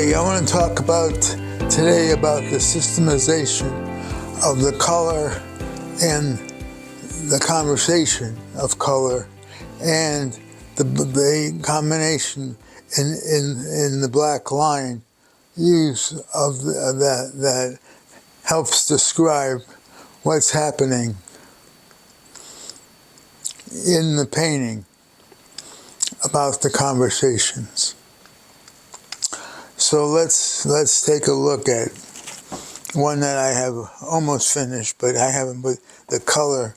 Okay, I want to talk today about the systemization of the color and the conversation of color and the combination in the black line use of that helps describe what's happening in the painting about the conversations. So let's take a look at one that I have almost finished, but I haven't put the color.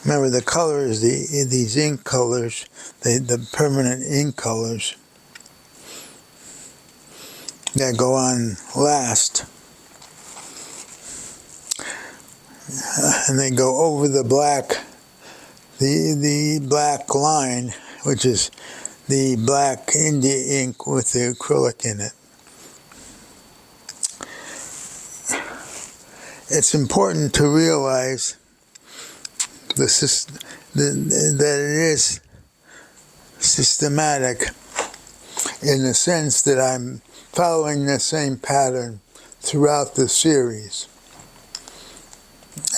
Remember, the color is these ink colors, the permanent ink colors that go on last, and they go over the black, the black line, which is the black India ink with the acrylic in it. It's important to realize that it is systematic in the sense that I'm following the same pattern throughout the series.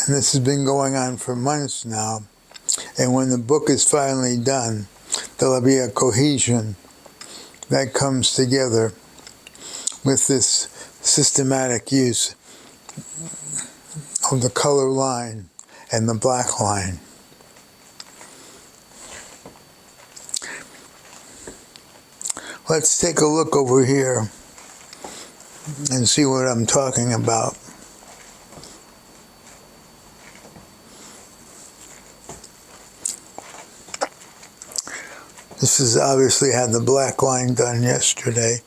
And this has been going on for months now. And when the book is finally done, there'll be a cohesion that comes together with this systematic use of the color line and the black line. Let's take a look over here and see what I'm talking about. This is obviously had the black line done yesterday.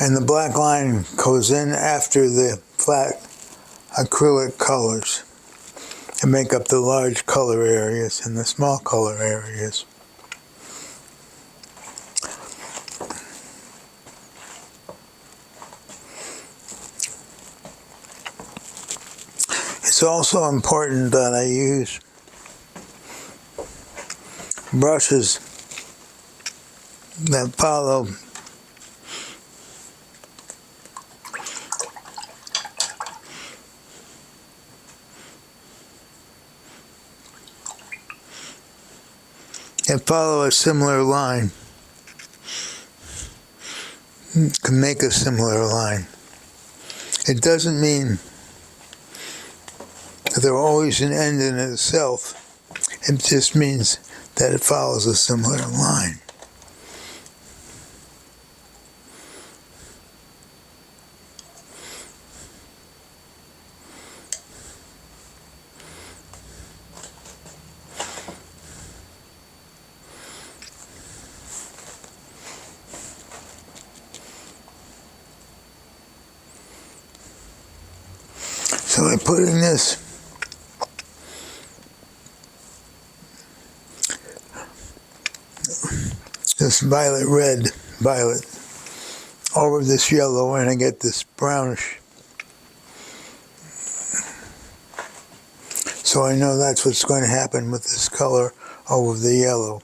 And the black line goes in after the flat acrylic colors and make up the large color areas and the small color areas. It's also important that I use brushes that follow a similar line, can make a similar line. It doesn't mean that they're always an end in itself. It just means that it follows a similar line. So I'm putting this violet over this yellow, and I get this brownish. So I know that's what's going to happen with this color over the yellow.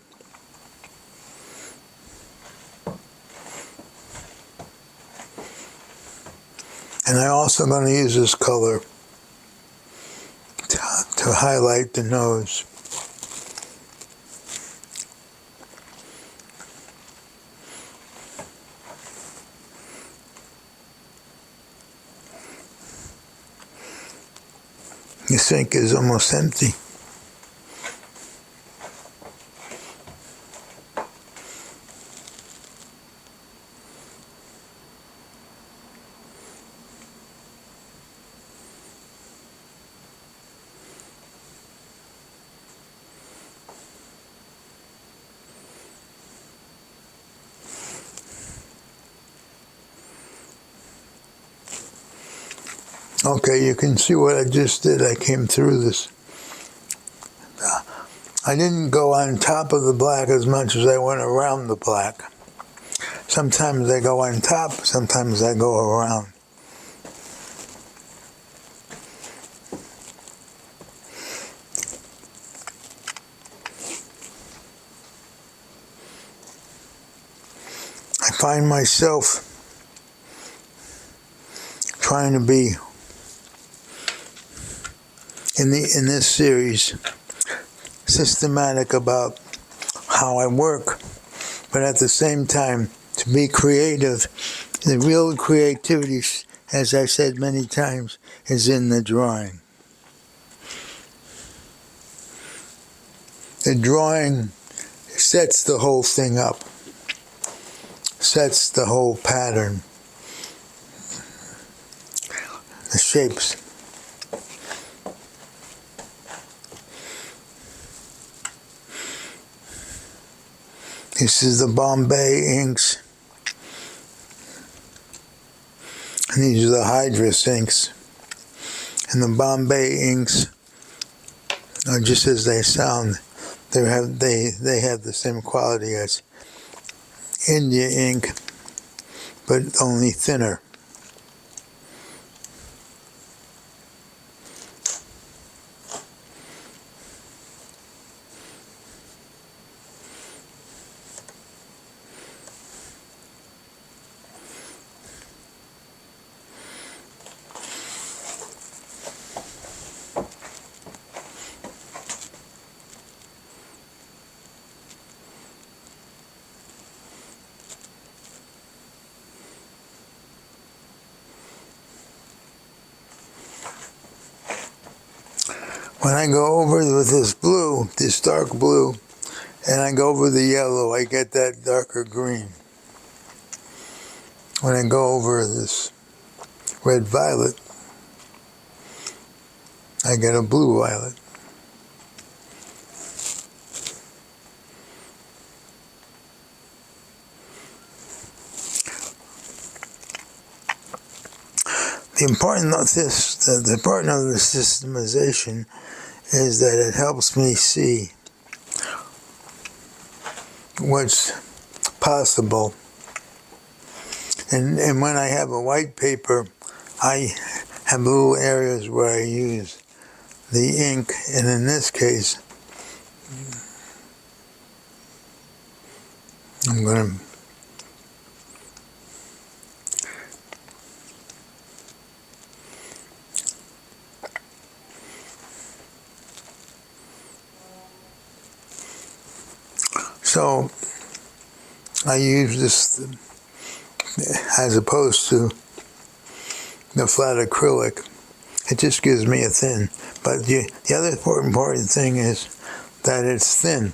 And I'm also going to use this color to highlight the nose. The sink is almost empty. Okay, you can see what I just did. I came through this. I didn't go on top of the black as much as I went around the black. Sometimes I go on top, sometimes I go around. I find myself trying to be in this series systematic about how I work, but at the same time to be creative. The real creativity, as I said many times, is in the drawing. The drawing sets the whole thing up, sets the whole pattern, the shapes. This is the Bombay inks, and these are the Hydrus inks. And the Bombay inks are just as they sound. They have the same quality as India ink, but only thinner. When I go over with this blue, this dark blue, and I go over the yellow, I get that darker green. When I go over this red violet, I get a blue violet. The important of the systemization is that it helps me see what's possible. And when I have a white paper, I have little areas where I use the ink, and in this case, I'm going to so I use this as opposed to the flat acrylic. It just gives me a thin. But the other important thing is that it's thin.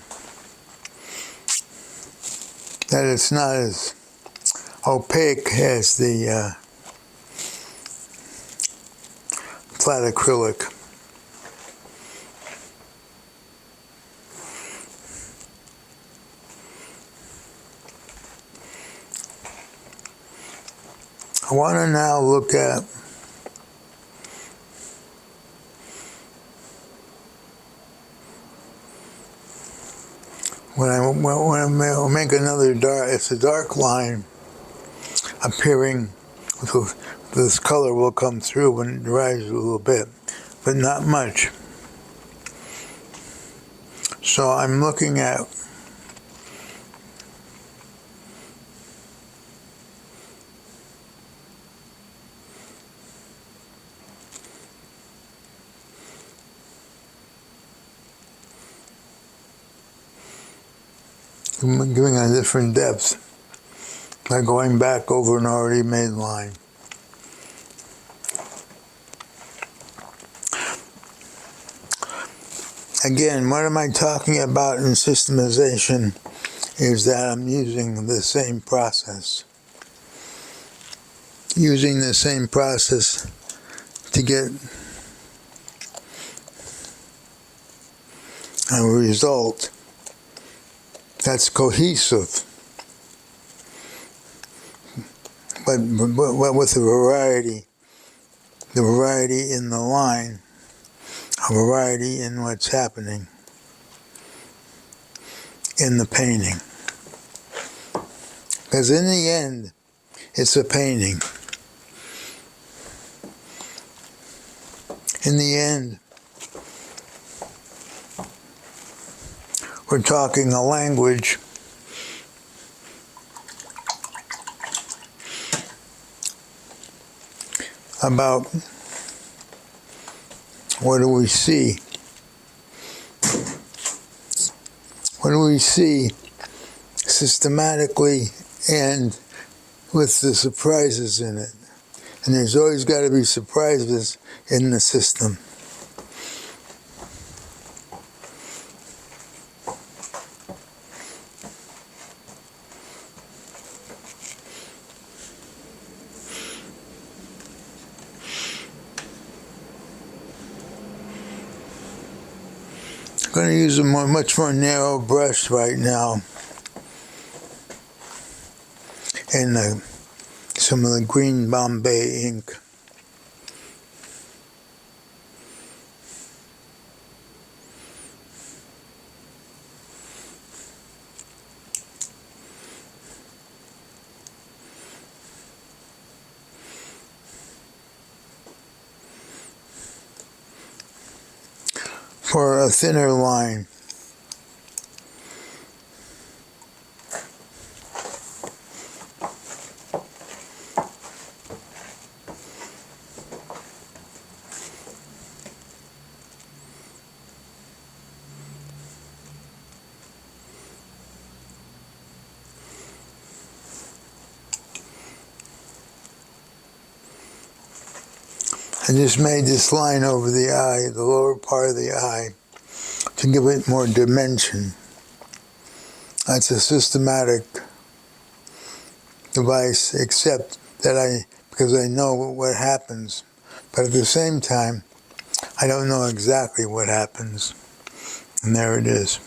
That it's not as opaque as the flat acrylic. I want to now look at when I make another dark, it's a dark line appearing, this color will come through when it dries a little bit, but not much. So I'm looking at giving a different depth by going back over an already made line. Again, what am I talking about in systemization is that I'm using the same process. Using the same process to get a result that's cohesive, but with a variety in the line, a variety in what's happening in the painting. Because in the end, it's a painting. In the end, we're talking a language about what do we see? What do we see systematically and with the surprises in it? And there's always got to be surprises in the system. I'm going to use a much more narrow brush right now in some of the green Bombay ink. For a thinner line. I just made this line over the eye, the lower part of the eye, to give it more dimension. That's a systematic device, except that because I know what happens, but at the same time, I don't know exactly what happens. And there it is.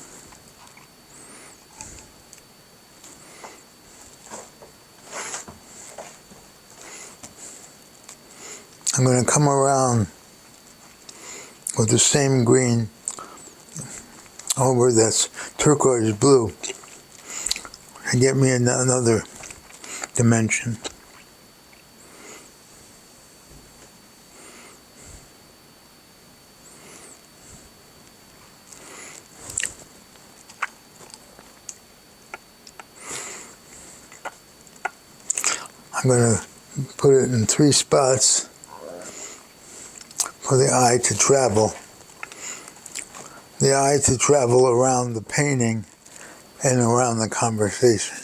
I'm going to come around with the same green over that's turquoise blue and get me another dimension. I'm going to put it in 3 spots for the eye to travel. The eye to travel around the painting and around the conversation.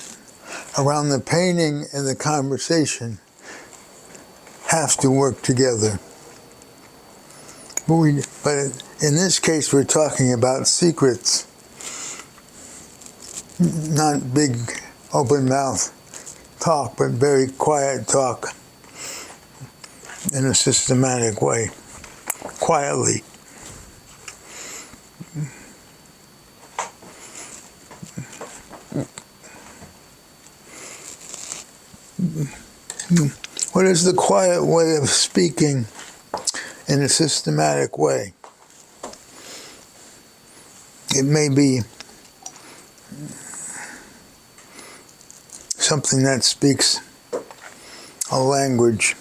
Around the painting and the conversation have to work together. But in this case, we're talking about secrets, not big open mouth talk, but very quiet talk in a systematic way, quietly. What is the quiet way of speaking in a systematic way? It may be something that speaks a language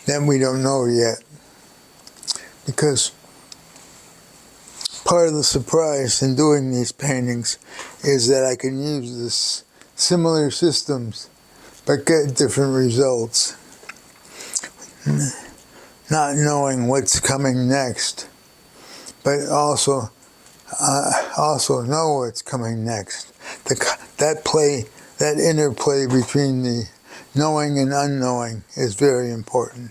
that we don't know yet. Because part of the surprise in doing these paintings is that I can use this similar systems but get different results. Not knowing what's coming next, but also know what's coming next. That interplay between the knowing and unknowing is very important.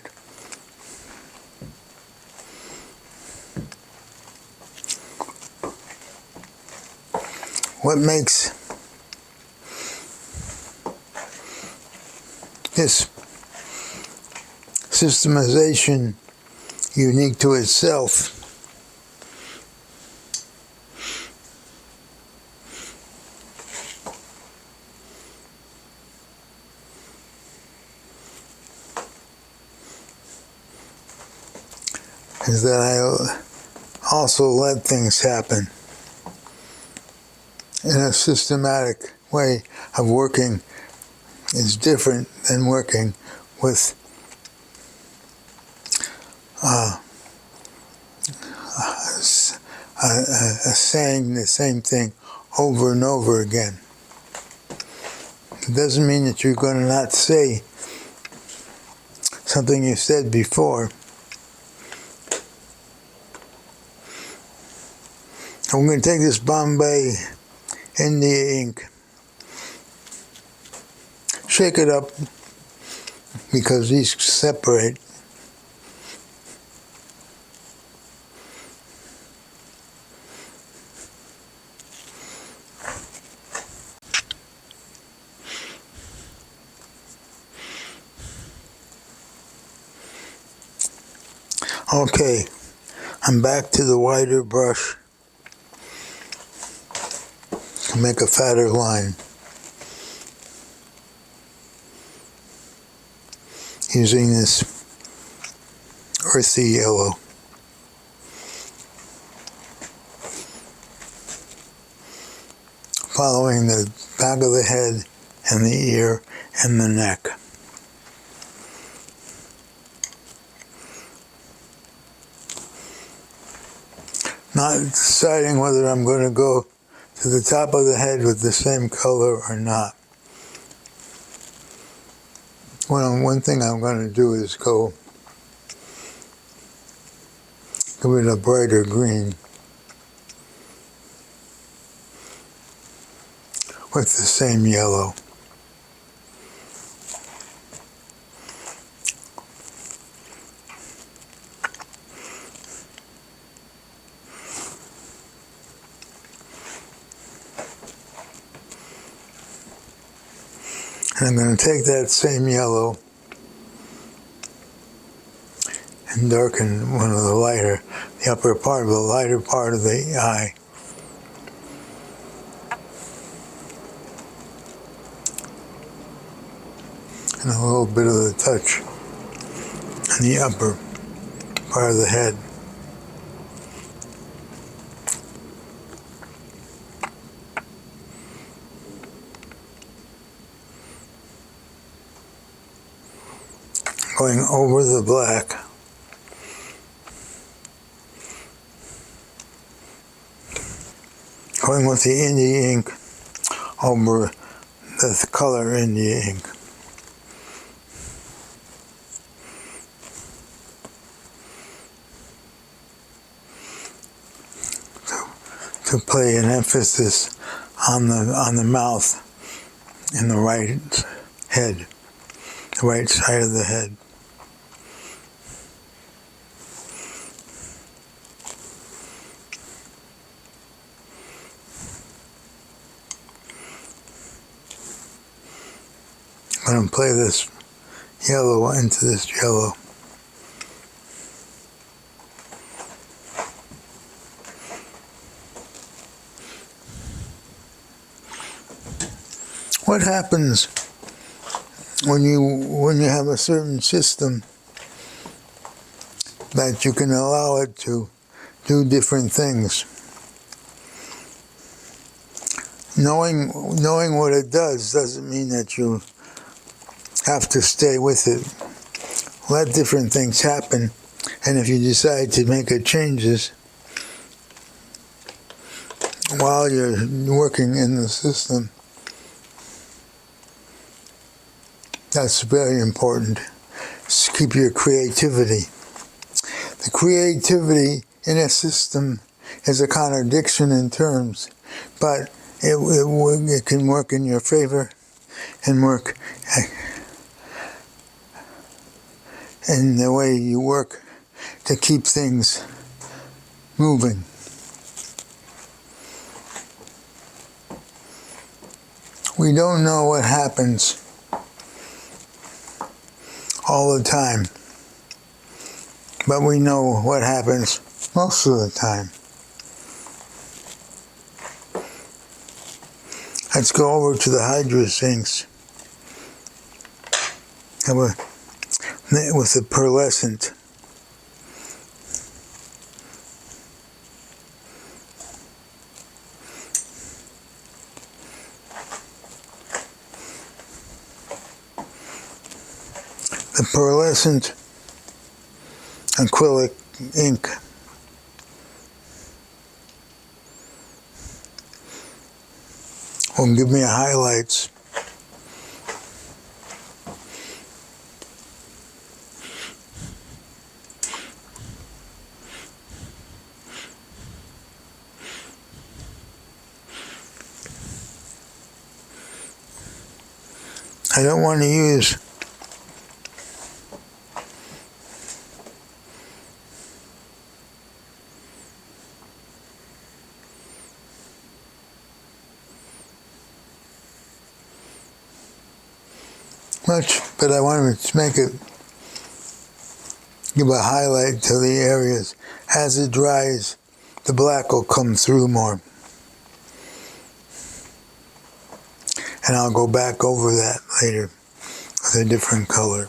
What makes this systemization unique to itself is that I also let things happen in a systematic way of working is different than working with saying the same thing over and over again. It doesn't mean that you're going to not say something you said before. I'm going to take this Bombay India ink, shake it up because these separate. Okay, I'm back to the wider brush to make a fatter line. Using this earthy yellow. Following the back of the head and the ear and the neck. Not deciding whether I'm going to go to the top of the head with the same color or not. Well, one thing I'm going to do is go with a brighter green with the same yellow. And I'm going to take that same yellow and darken one of the upper part of the lighter part of the eye. And a little bit of the touch on the upper part of the head. Going over the black. Going with the India ink over the color India ink. To play an emphasis on the mouth in the right head, the right side of the head. I'm going to play this yellow into this yellow. What happens when you have a certain system that you can allow it to do different things? Knowing what it does doesn't mean that you have to stay with it. Let different things happen, and if you decide to make changes while you're working in the system, that's very important. Just keep your creativity. The creativity in a system is a contradiction in terms, but it can work in your favor and work in the way you work to keep things moving. We don't know what happens all the time, but we know what happens most of the time. Let's go over to the Hydra sinks with the pearlescent. The pearlescent acrylic ink will give me highlights I don't want to use much, but I want to make it, give a highlight to the areas. As it dries, the black will come through more. And I'll go back over that later with a different color.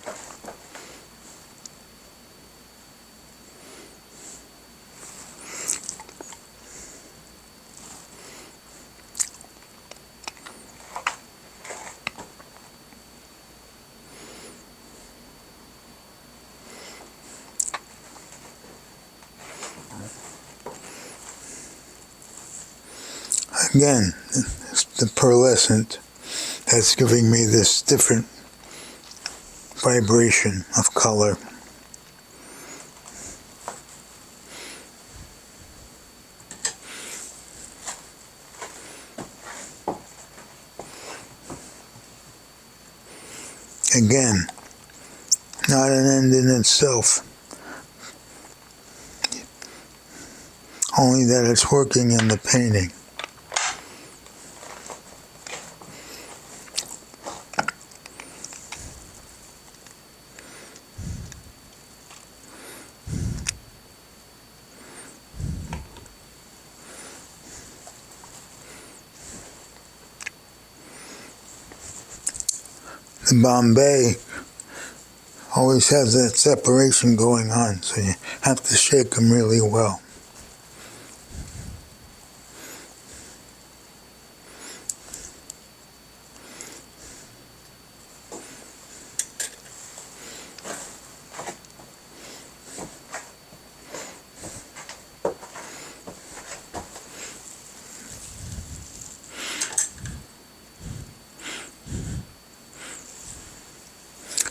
Again, it's the pearlescent that's giving me this different vibration of color. Again, not an end in itself, only that it's working in the painting. The Bombay always has that separation going on, so you have to shake them really well.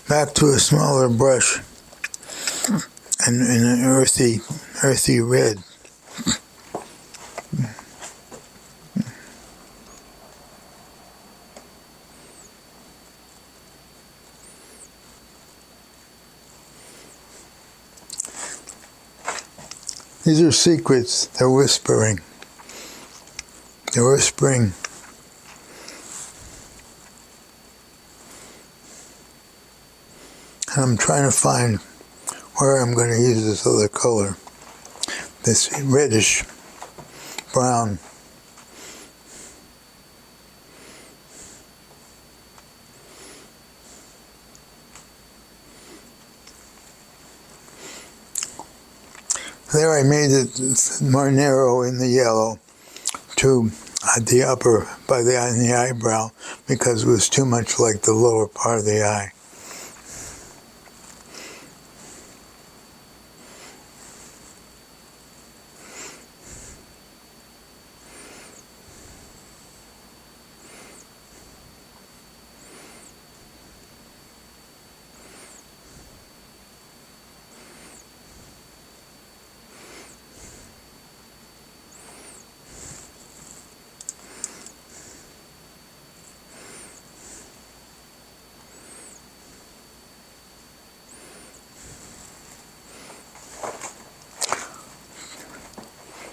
Back to a smaller brush and an earthy red. These are secrets. They're whispering. They're whispering. And I'm trying to find where I'm going to use this other color, this reddish brown. There I made it more narrow in the yellow to the upper, in the eyebrow, because it was too much like the lower part of the eye.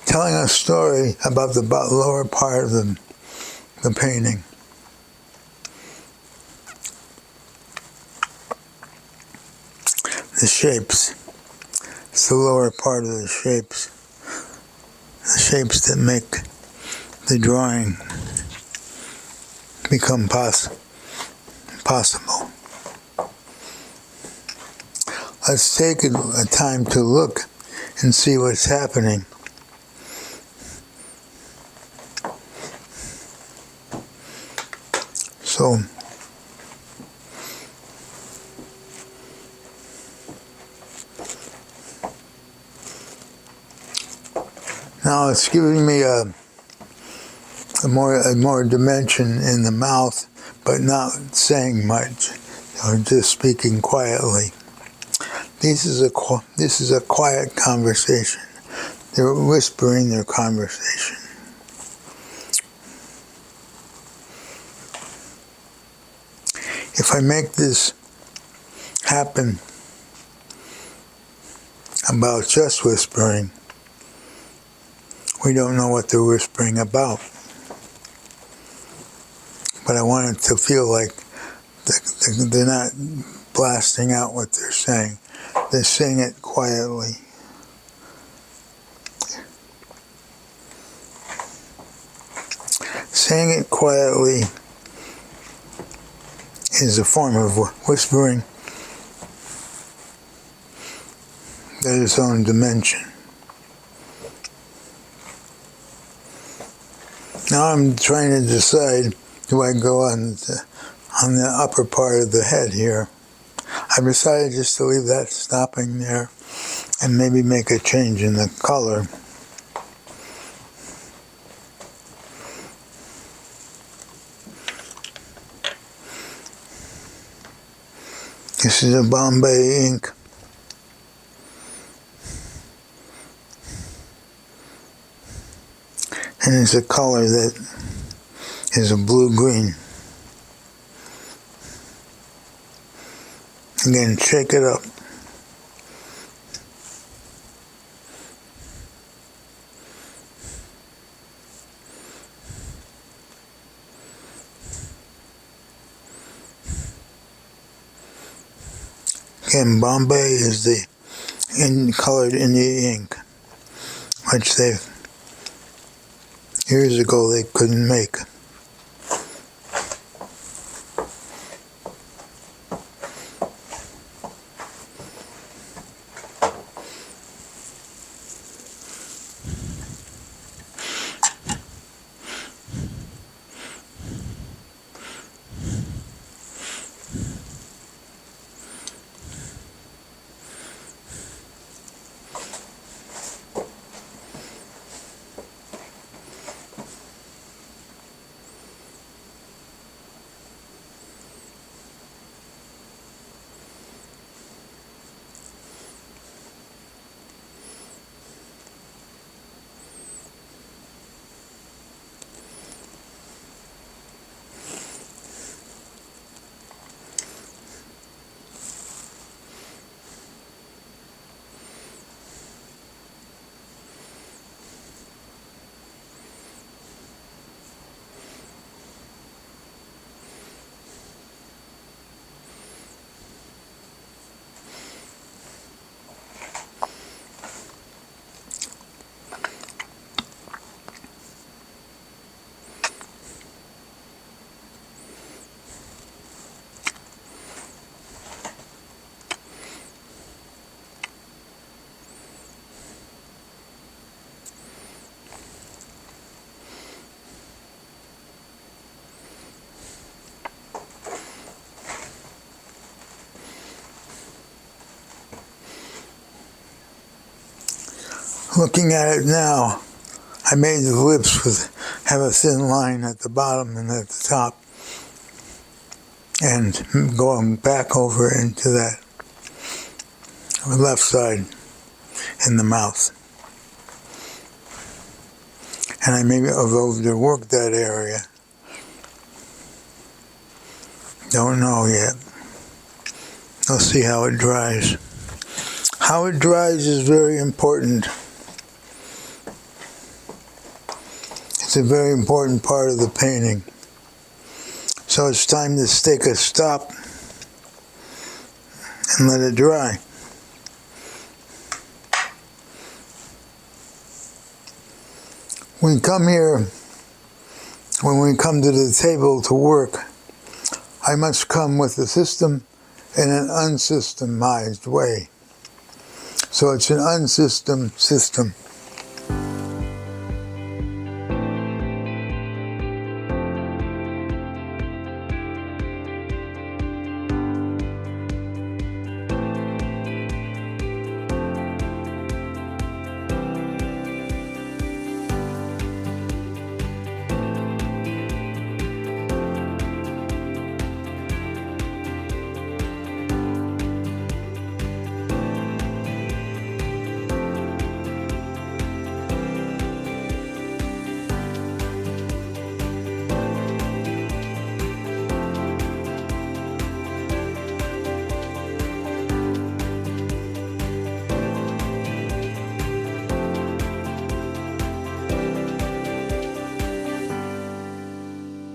Telling a story about the lower part of the painting. The shapes. It's the lower part of the shapes. The shapes that make the drawing become possible. Let's take a time to look and see what's happening. So, now it's giving me a more dimension in the mouth, but not saying much, or just speaking quietly. This is a quiet conversation. They're whispering their conversation. if I make this happen about just whispering, we don't know what they're whispering about. But I want it to feel like they're not blasting out what they're saying. They're saying it quietly. Saying it quietly is a form of whispering that has its own dimension. Now I'm trying to decide, do I go on the upper part of the head here? I decided just to leave that stopping there and maybe make a change in the color. This is a Bombay ink. And it's a color that is a blue-green. Again, shake it up. Again, Bombay is the colored India ink, which they years ago they couldn't make. Looking at it now, I made the lips have a thin line at the bottom and at the top, and going back over into that left side in the mouth. And I maybe overworked that area. Don't know yet. I'll see how it dries. How it dries is very important. It's a very important part of the painting. So it's time to take a stop and let it dry. We come here, when we come to the table to work, I must come with the system in an unsystemized way. So it's an unsystem system.